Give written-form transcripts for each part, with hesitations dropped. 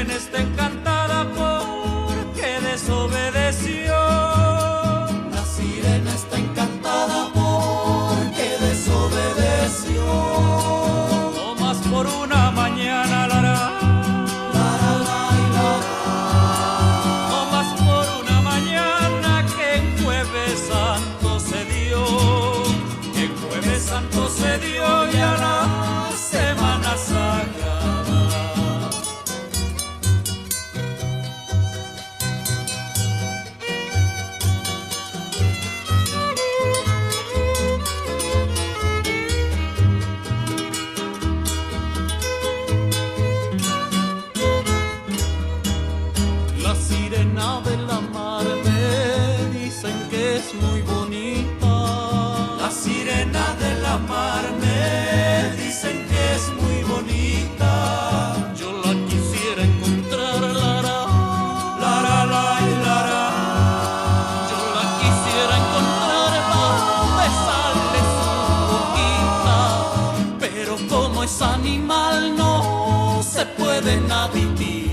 Está encantada porque desobedeció. La sirena está encantada porque desobedeció. No más por una mañana la hará. No más por una mañana que en Jueves Santo se dio. Que en Jueves Santo se dio ya la Semana Sagrada. La sirena de la mar me dicen que es muy bonita. La sirena de la mar me dicen que es muy bonita. Yo la quisiera encontrar, Lara. Lara, la, y lara. Yo la quisiera encontrar para besarle su boquita. Pero como es animal no se puede naditita.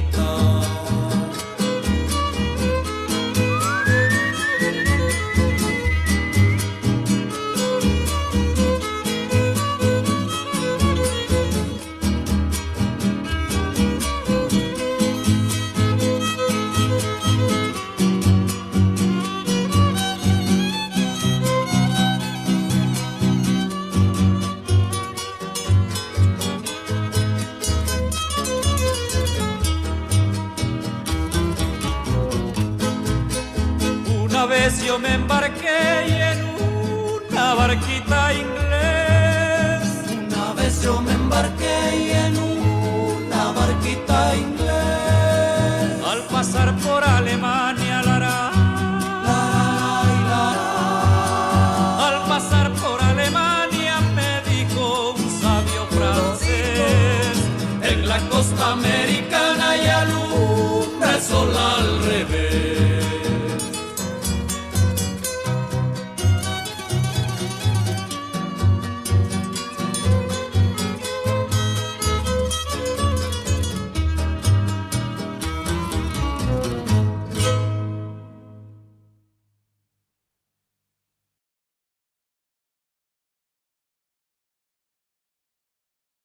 Una vez yo me embarqué y en una barquita inglés. Una vez yo me embarqué y en una barquita inglés. Al pasar por Alemania, Lara. Al pasar por Alemania me dijo un sabio francés: En la costa